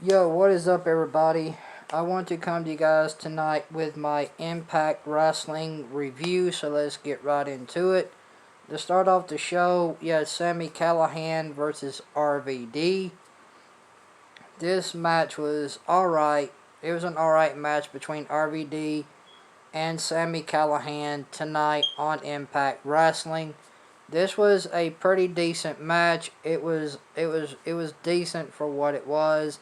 Yo, what is up, everybody? I want to come to you guys tonight with my Impact Wrestling review, so let's get right into it. To start off the show, you had Sami Callihan versus RVD. This match was alright. It was an alright match between RVD and Sami Callihan tonight on Impact Wrestling. This was a pretty decent match. It was decent for what it was.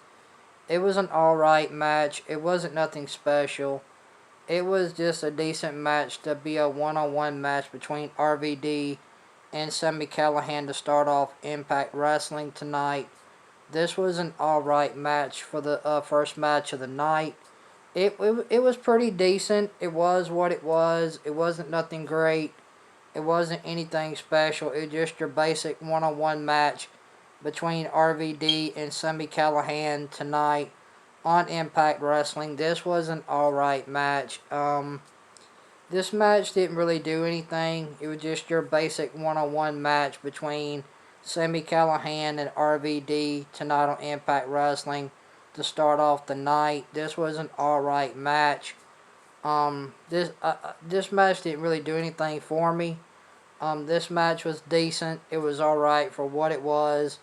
It was an alright match. It wasn't nothing special. It was just a decent match to be a one-on-one match between RVD and Sami Callihan to start off Impact Wrestling tonight. This was an alright match for the first match of the night. It was pretty decent. It was what it was. It wasn't nothing great. It wasn't anything special. It was just your basic one-on-one match between RVD and Sami Callihan tonight on Impact Wrestling. This was an alright match. This match didn't really do anything. It was just your basic one-on-one match between Sami Callihan and RVD tonight on Impact Wrestling to start off the night. This was an alright match. This match didn't really do anything for me. This match was decent. It was alright for what it was.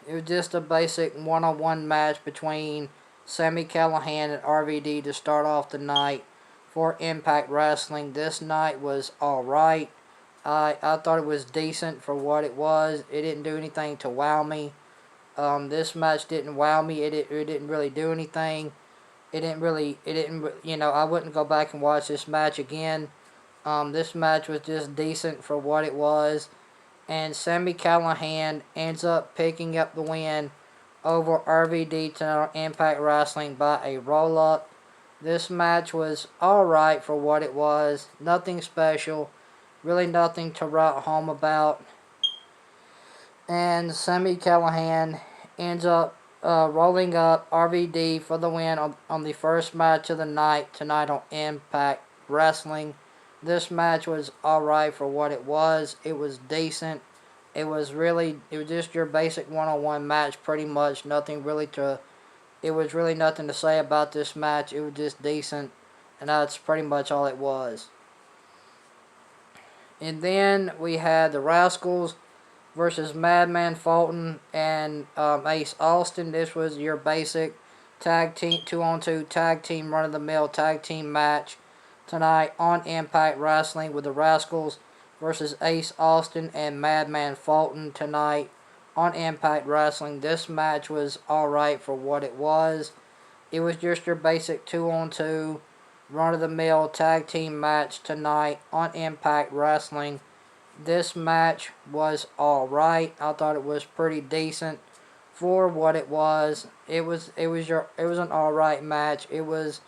It was just a basic one-on-one match between Sami Callihan and RVD to start off the night for Impact Wrestling. This night was alright. I thought it was decent for what it was. It didn't do anything to wow me. This match didn't wow me. It didn't really do anything. I wouldn't go back and watch this match again. This match was just decent for what it was. And Sami Callihan ends up picking up the win over RVD tonight on Impact Wrestling by a roll-up. This match was alright for what it was. Nothing special. Really nothing to write home about. And Sami Callihan ends up rolling up RVD for the win on the first match of the night tonight on Impact Wrestling. This match was alright for what it was. It was decent. It was just your basic one-on-one match, pretty much. It was really nothing to say about this match. It was just decent, and that's pretty much all it was. And then we had the Rascals versus Madman Fulton and Ace Austin. This was your basic tag team, 2-on-2 tag team, run-of-the-mill tag team match tonight on Impact Wrestling with the Rascals versus Ace Austin and Madman Fulton tonight on Impact Wrestling. This match was alright for what it was. It was just your basic 2-on-2 run-of-the-mill tag team match tonight on Impact Wrestling. This match was alright. I thought it was pretty decent for what it was. It was an alright match. It was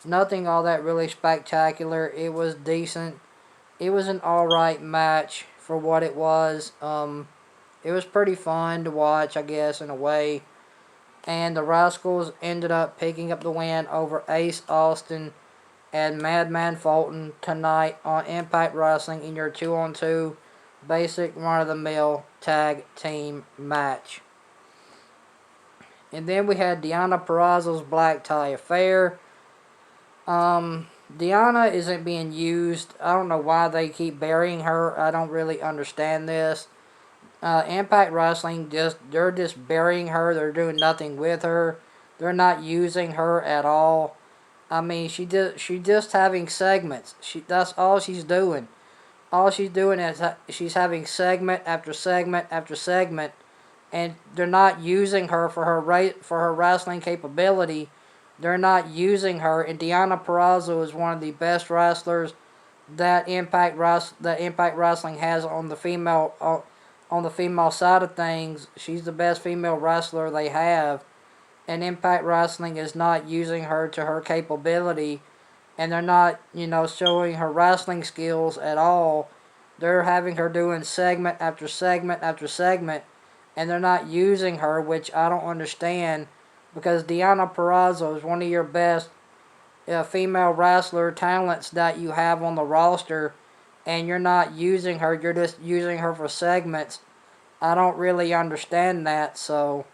nothing all that really spectacular. It was decent. It was an alright match for what it was. It was pretty fun to watch, I guess, in a way. And the Rascals ended up picking up the win over Ace Austin and Madman Fulton tonight on Impact Wrestling in your 2-on-2 basic run-of-the-mill tag team match. And then we had Deonna Purrazzo's Black Tie Affair. Deonna isn't being used. I don't know why they keep burying her. I don't really understand this. Impact Wrestling, they're just burying her. They're doing nothing with her. They're not using her at all. I mean, she just having segments. That's all she's doing. All she's doing is she's having segment after segment after segment, and they're not using her for her wrestling capability. They're not using her, and Deonna Purrazzo is one of the best wrestlers that Impact Wrestling has on the female side of things. She's the best female wrestler they have, and Impact Wrestling is not using her to her capability, and they're not, showing her wrestling skills at all. They're having her doing segment after segment after segment, and they're not using her, which I don't understand, because Deonna Purrazzo is one of your best female wrestler talents that you have on the roster, and you're not using her. You're just using her for segments. I don't really understand that, so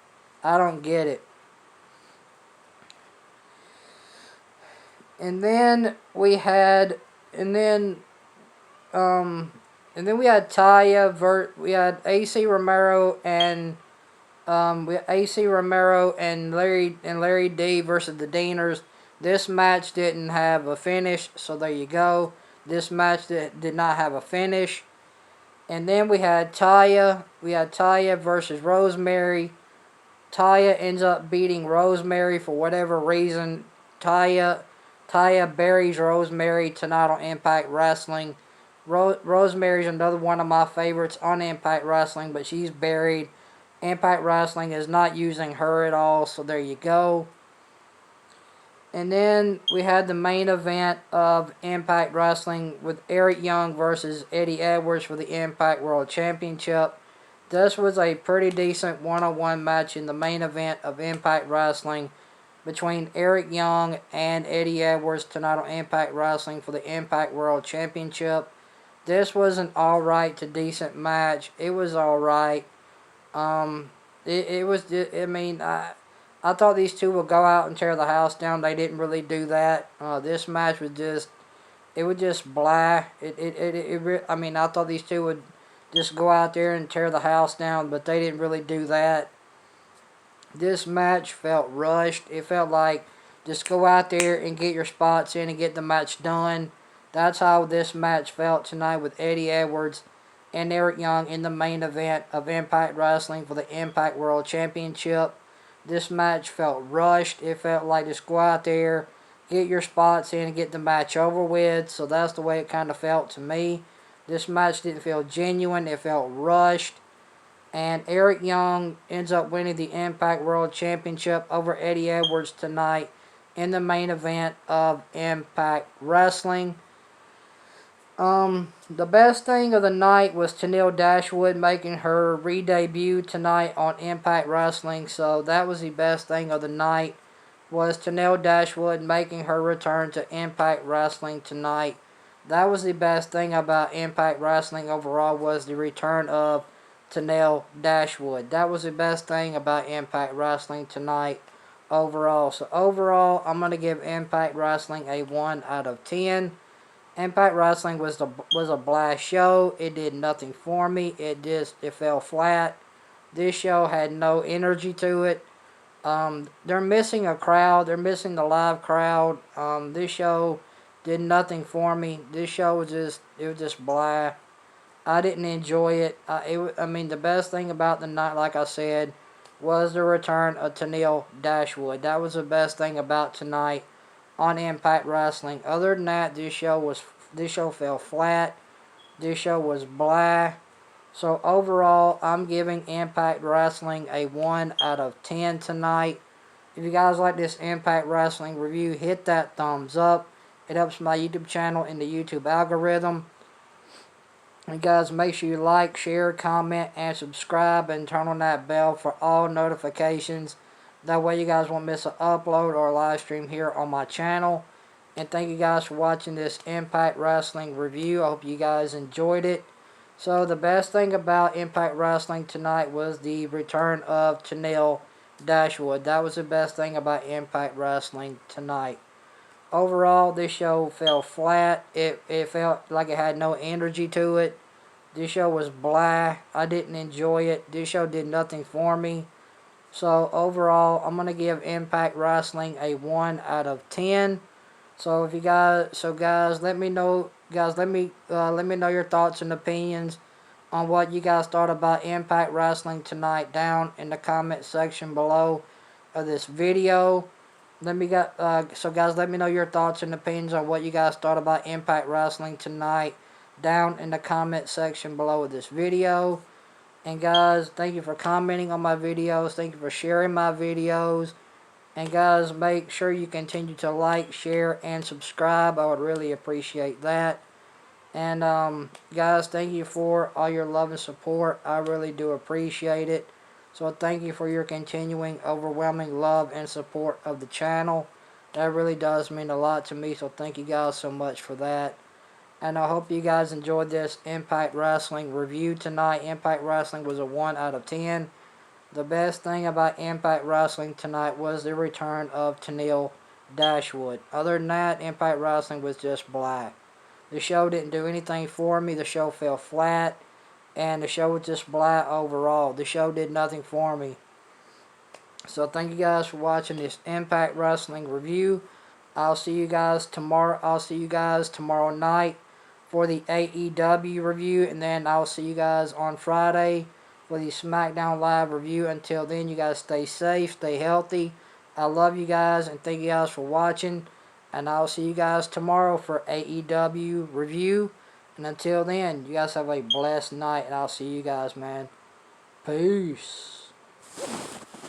I don't get it. And then we had, and then and then we had we had AC Romero and we had AC Romero and Larry D versus the Deaners. This match didn't have a finish, so there you go. This match did not have a finish. And then we had Taya. We had Taya versus Rosemary. Taya ends up beating Rosemary for whatever reason. Taya buries Rosemary tonight on Impact Wrestling. Rosemary's another one of my favorites on Impact Wrestling, but she's buried. Impact Wrestling is not using her at all, so there you go. And then we had the main event of Impact Wrestling with Eric Young versus Eddie Edwards for the Impact World Championship. This was a pretty decent one-on-one match in the main event of Impact Wrestling between Eric Young and Eddie Edwards tonight on Impact Wrestling for the Impact World Championship. This was an alright to decent match. It was alright. It was, I mean, I thought these two would go out and tear the house down. They didn't really do that. This match was just, it was just blah. I mean, I thought these two would just go out there and tear the house down, but they didn't really do that. This match felt rushed. It felt like just go out there and get your spots in and get the match done. That's how this match felt tonight with Eddie Edwards and Eric Young in the main event of Impact Wrestling for the Impact World Championship. This match felt rushed. It felt like just go out there, get your spots in, and get the match over with. So that's the way it kind of felt to me. This match didn't feel genuine. It felt rushed. And Eric Young ends up winning the Impact World Championship over Eddie Edwards tonight in the main event of Impact Wrestling. The best thing of the night was Tenille Dashwood making her re-debut tonight on Impact Wrestling. So that was the best thing of the night, was Tenille Dashwood making her return to Impact Wrestling tonight. That was the best thing about Impact Wrestling overall, was the return of Tenille Dashwood. That was the best thing about Impact Wrestling tonight overall. So overall, I'm going to give Impact Wrestling a 1 out of 10. Impact Wrestling was a blast show. It did nothing for me. It fell flat. This show had no energy to it. They're missing a crowd. They're missing the live crowd. This show did nothing for me. This show was just blah. I didn't enjoy it. I mean, the best thing about the night, like I said, was the return of Tenille Dashwood. That was the best thing about tonight on Impact Wrestling. Other than that, this show fell flat. This show was blah. So overall, I'm giving Impact Wrestling a 1 out of 10 tonight. If you guys like this Impact Wrestling review, hit that thumbs up. It helps my YouTube channel in the YouTube algorithm. And guys, make sure you like, share, comment, and subscribe, and turn on that bell for all notifications. That way you guys won't miss an upload or a live stream here on my channel. And thank you guys for watching this Impact Wrestling review. I hope you guys enjoyed it. So the best thing about Impact Wrestling tonight was the return of Tenille Dashwood. That was the best thing about Impact Wrestling tonight. Overall, this show fell flat. It felt like it had no energy to it. This show was blah. I didn't enjoy it. This show did nothing for me. So overall, I'm gonna give Impact Wrestling a 1 out of 10. So if you guys, let me know, let me know your thoughts and opinions on what you guys thought about Impact Wrestling tonight down in the comment section below of this video. Let me let me know your thoughts and opinions on what you guys thought about Impact Wrestling tonight down in the comment section below of this video. And guys, thank you for commenting on my videos. Thank you for sharing my videos. And guys, make sure you continue to like, share, and subscribe. I would really appreciate that. And guys, thank you for all your love and support. I really do appreciate it. So thank you for your continuing, overwhelming love and support of the channel. That really does mean a lot to me. So thank you guys so much for that. And I hope you guys enjoyed this Impact Wrestling review tonight. Impact Wrestling was a 1 out of 10. The best thing about Impact Wrestling tonight was the return of Tenille Dashwood. Other than that, Impact Wrestling was just blah. The show didn't do anything for me. The show fell flat. And the show was just blah overall. The show did nothing for me. So thank you guys for watching this Impact Wrestling review. I'll see you guys tomorrow. I'll see you guys tomorrow night for the AEW review. And then I'll see you guys on Friday for the SmackDown Live review. Until then, you guys stay safe, stay healthy. I love you guys and thank you guys for watching. And I'll see you guys tomorrow for AEW review. And until then, you guys have a blessed night. And I'll see you guys, man. Peace.